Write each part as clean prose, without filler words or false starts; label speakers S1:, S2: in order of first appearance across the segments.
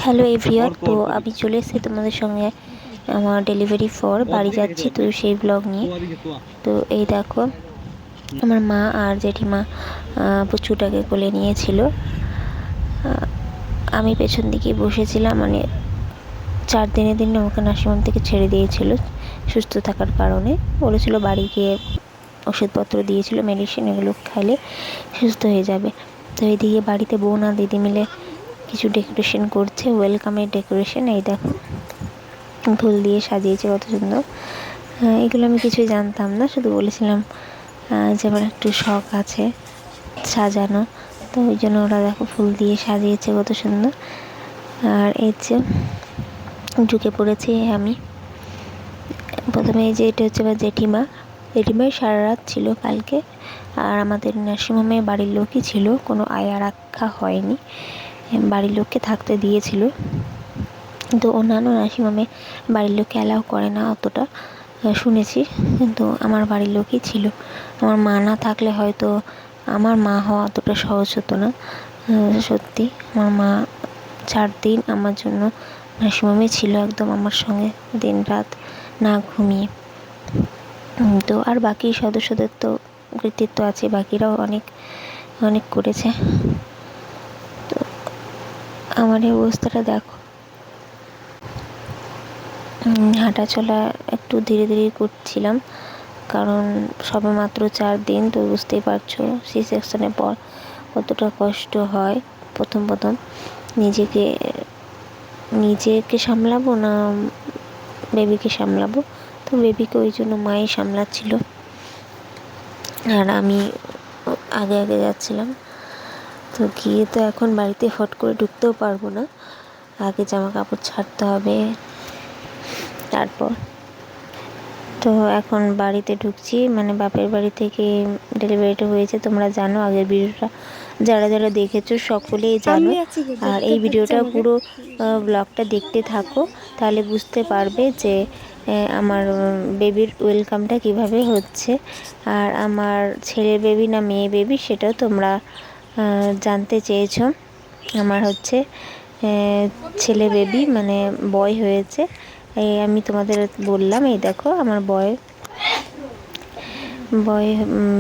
S1: Hello everyone, তো আমি চলে এসেছি তোমাদের সঙ্গে আমার ডেলিভারি ফর বাড়ি যাচ্ছি, তো সেই ব্লগ নিয়ে। তো এই দেখো, আমার মা আর জেঠিমা পুচুটাকে কোলে নিয়েছিল। আমি পেছন দিকে বসেছিলাম, মানে 4 দিনের দিন আমাকে নার্সিংহোম থেকে ছেড়ে দিয়েছিল সুস্থ থাকার কারণে। বলেছিল বাড়ি গিয়ে ওষুধপত্র দিয়েছিল, মেডিসিন, এগুলো খাইলে সুস্থ হয়ে যাবে। তো এইদিকে বাড়িতে বোন আর দিদি মিলে কিছু ডেকোরেশন করছে, ওয়েলকামের ডেকোরেশন। এই দেখো, ফুল দিয়ে সাজিয়েছে কত সুন্দর। এগুলো আমি কিছুই জানতাম না, শুধু বলেছিলাম যে আমার একটু শখ আছে সাজানো, তো ওই জন্য ওরা দেখো ফুল দিয়ে সাজিয়েছে কত সুন্দর। আর এই যে ঢুকে পড়েছি আমি। প্রথমে এই যে এটা হচ্ছে আমার জেঠিমার সারা রাত ছিল কালকে। আর আমাদের নার্সিংহোমে বাড়ির লোকই ছিল, কোনো আয়া রাখা হয়নি, বাড়ির লোককে থাকতে দিয়েছিল। কিন্তু অন্যান্য নার্সিংহোমে বাড়ির লোককে অ্যালাউ করে না অতটা, শুনেছি, কিন্তু আমার বাড়ির লোকই ছিল। আমার মা না থাকলে হয়তো আমার মা হওয়া অতটা সহজ হতো না। সত্যি আমার মা 4 দিন আমার জন্য নার্সিংহোমে ছিল, একদম আমার সঙ্গে দিন রাত না ঘুমিয়ে। তো আর বাকি সদস্যদের তো কৃতিত্ব আছে, বাকিরাও অনেক অনেক করেছে। তো আমার এই অবস্থাটা দেখো, হাঁটা চলা একটু ধীরে ধীরে করছিলাম, কারণ সবে মাত্র 4 দিন, তো বুঝতেই পারছো সি সেকশনের পর কতটা কষ্ট হয়। প্রথম নিজেকে সামলাবো না বেবিকে সামলাবো, তো বেবিকে ওই জন্য মাই সামলাচ্ছিল আর আমি আগে আগে যাচ্ছিলাম। তো গিয়ে তো এখন বাড়িতে ফট করে ঢুকতেও পারবো না, আগে জামা কাপড় ছাড়তে হবে। তারপর তো এখন বাড়িতে ঢুকছি, মানে বাপের বাড়ি থেকে ডেলিভারিটা হয়েছে, তোমরা জানো, আগের ভিডিওটা যারা যারা দেখেছো সকলেই জানো। আর এই ভিডিওটা পুরো ব্লগটা দেখতে থাকো, তাহলে বুঝতে পারবে যে আমার বেবির ওয়েলকামটা কিভাবে হচ্ছে। আর আমার ছেলে বেবি না মেয়ে বেবি সেটাও তোমরা জানতে চেয়েছো। আমার হচ্ছে ছেলে বেবি, মানে বয় হয়েছে, এই আমি তোমাদের বললাম। এই দেখো আমার বয়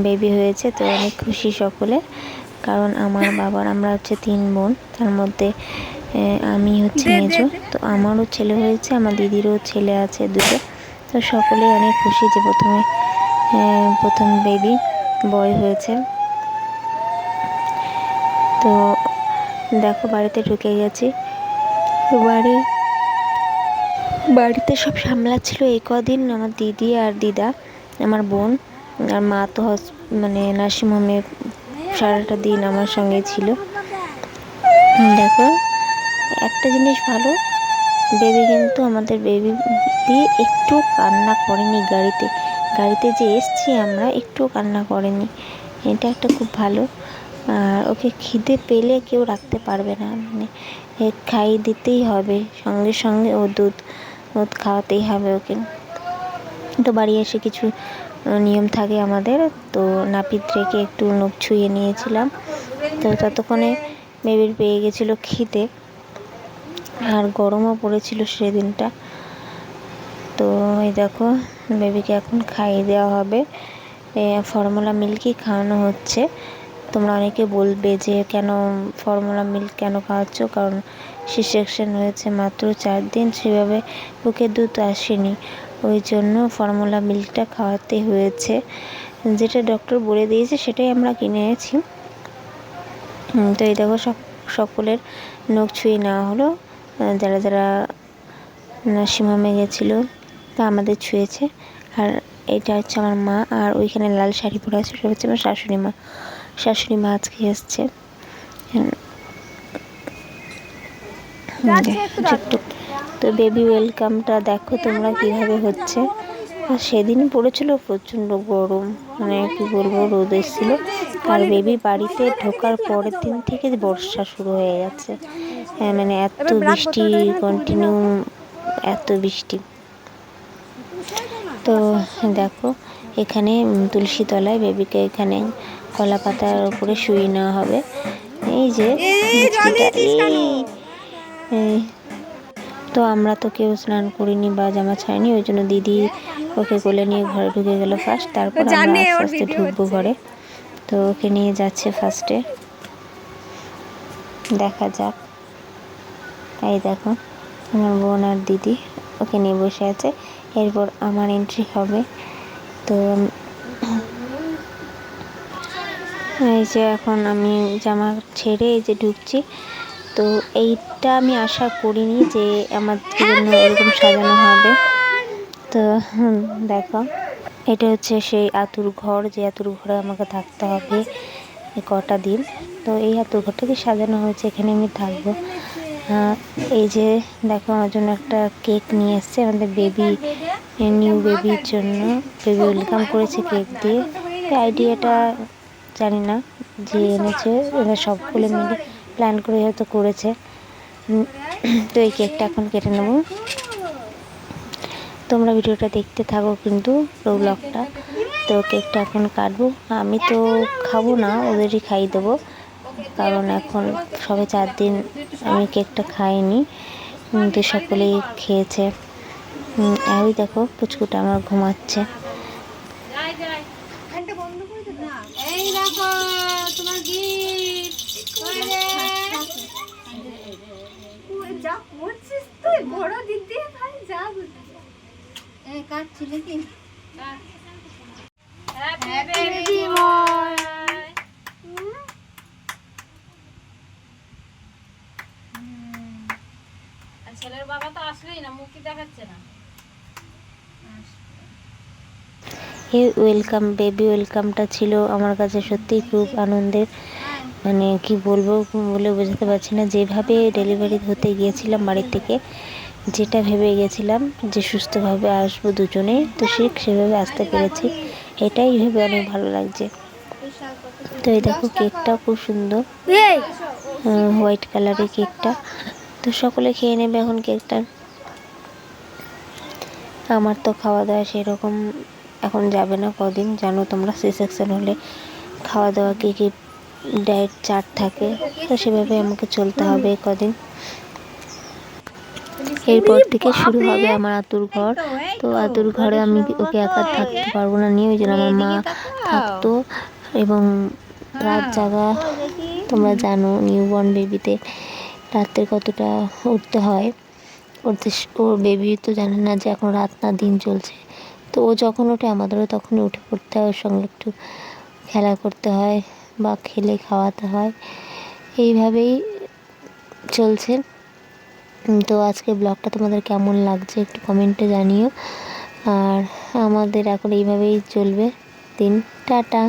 S1: বেবি হয়েছে, তো অনেক খুশি সকলে, কারণ আমার বাবার আমরা হচ্ছে 3 বোন, তার মধ্যে আমি হচ্ছে মেজো। তো আমারও ছেলে হয়েছে, আমার দিদিরও ছেলে আছে 2টো। তো সকলেই অনেক খুশি যে প্রথম বেবি বয় হয়েছে। তো দেখো বাড়িতে ঢুকে গেছি। বাড়িতে সব সামলাচ্ছিল এই কদিন আমার দিদি আর দিদা, আমার বোন। আর মা তো মানে নার্সিংহোমে সারাটা দিন আমার সঙ্গে ছিল। দেখো একটা জিনিস ভালো, বেবি কিন্তু আমাদের বেবি একটু কান্না করেনি। গাড়িতে যে এসছি আমরা, একটু কান্না করেনি, এটা একটা খুব ভালো। আর ওকে খিদে পেলে কেউ রাখতে পারবে না, মানে খাইয়ে দিতেই হবে, সঙ্গে সঙ্গে ও দুধ খাওয়াতেই হবে ওকে। তো বাড়ি এসে কিছু নিয়ম থাকে আমাদের, তো নাপিত রেখে একটু নখ ছুঁয়ে নিয়েছিলাম। তো ততক্ষণে বেবির পেয়ে গেছিলো খিদে, আর গরমও পড়েছিল সেদিনটা। তো এই দেখো বেবিকে এখন খাইয়ে দেওয়া হবে, ফর্মুলা মিল্কই খাওয়ানো হচ্ছে। তোমরা অনেকে বলবে যে কেন ফর্মুলা মিল্ক কেন খাওয়াচ্ছ, কারণ সি সেকশন হয়েছে মাত্র 4 দিন, সেভাবে বুকের দুধ আসেনি, ওই জন্য ফর্মুলা মিল্কটা খাওয়াতে হয়েছে। যেটা ডক্টর বলে দিয়েছে সেটাই আমরা কিনে এনেছি। তো এই দেখো সকলের নখ ছুঁয়ে নেওয়া হলো, যারা যারা নার্সিংহোমে গেছিলো তা আমাদের ছুঁয়েছে। আর এটা হচ্ছে আমার মা, আর ওইখানে লাল শাড়ি পরে আছে সেটা হচ্ছে আমার শাশুড়ি মা আজকে এসছে। তো বেবি ওয়েলকামটা দেখো তোমরা কিভাবে হচ্ছে। আর সেদিন পড়েছিল প্রচণ্ড গরম, মানে কি বলবো, রোদ এসেছিলো। আর বেবি বাড়িতে ঢোকার পরের দিন থেকে বর্ষা শুরু হয়ে গেছে, মানে এত বৃষ্টি, কন্টিনিউ এত বৃষ্টি। তো দেখো এখানে তুলসী তলায় বেবিকে এখানে কলা পাতার উপরে শুয়ে নেওয়া হবে। এই যে তো আমরা তো কেউ স্নান করিনি বা জামা ছাড়িনি, ওই জন্য দিদি ওকে কোলে নিয়ে ঘরে ঢুকে গেল ফার্স্ট, তারপর আমরা আস্তে আস্তে ঢুকবো ঘরে। তো ওকে নিয়ে যাচ্ছে ফার্স্টে, দেখা যাক। এই দেখো আমার বোন আর দিদি ওকে নিয়ে বসে আছে, এরপর আমার এন্ট্রি হবে। তো এই যে এখন আমি জামা ছেড়ে এই যে ঢুকছি। তো এইটা আমি আশা করিনি যে আমার জন্য এরকম সাজানো হবে। তো দেখো এটা হচ্ছে সেই আতুর ঘর, যে আতুর ঘরে আমাকে থাকতে হবে কটা দিন। তো এই আতুর ঘরটাকে সাজানো হয়েছে, এখানে আমি থাকবো। এই যে দেখো আমার জন্য একটা কেক নিয়ে এসছে আমাদের বেবি, নিউ বেবির জন্য। বেবি ওয়েলকাম করেছে কেক দিয়ে। এই আইডিয়াটা জানি না যে এনেছে, এরা সবগুলো মিলে প্ল্যান করে হয়তো করেছে। তো এই কেকটা এখন কেটে নেব, তোমরা ভিডিওটা দেখতে থাকো কিন্তু পুরো ব্লগটা। তো কেকটা এখন কাটবো, আমি তো খাবো না, ওদেরই খাইয়ে দেবো, কারণ এখন সবে 4 দিন আমি কেকটা খাইনি, কিন্তু সকলেই খেয়েছে। ওই দেখো পুচকুটা আমার ঘুমাচ্ছে।
S2: ছেলের বাবা তো আসলেই না, মুখই দেখাচ্ছে না।
S1: এই ওয়েলকাম, বেবি ওয়েলকামটা ছিল আমার কাছে সত্যিই খুব আনন্দের। মানে কি বলবো বলে বোঝাতে পারছি না। যেভাবে ডেলিভারি হতে গিয়েছিলাম বাড়ির থেকে, যেটা ভেবে গেছিলাম যে সুস্থভাবে আসবো দুজনে, তো ঠিক সেভাবে আসতে পেরেছি, এটাই ভেবে অনেক ভালো লাগছে। তো এই দেখো কেকটাও খুব সুন্দর, হোয়াইট কালারের কেকটা। তো সকলে খেয়ে নেবে এখন কেকটা। আমার তো খাওয়া দাওয়া সেরকম এখন যাবে না কদিন, জানো তোমরা সি সেকশন হলে খাওয়া দাওয়া কী কী ডায়েট চার্ট থাকে, তো সেভাবে আমাকে চলতে হবে কদিন। এরপর থেকে শুরু হবে আমার আতুর ঘর। তো আতুর ঘরে আমি ওকে একা থাকতে পারবো না নিয়ে, ওই জন্য আমার মা থাকতো। এবং রাত জাগা, তোমরা জানো নিউবর্ন বেবিতে রাতে কতটা উঠতে হয়। ওর বেবি তো জানে না যে এখন রাত না দিন চলছে। তো ও যখন ওঠে আমাদেরও তখনই উঠে পড়তে হয়, ওর সঙ্গে একটু খেলা করতে হয় বা খেলে খাওয়াতে হয়, এইভাবেই চলছে। তো আজকে ব্লগটা তোমাদের কেমন লাগছে একটু কমেন্টে জানিও। আর আমাদের এখন এইভাবেই চলবে দিন। টাটা।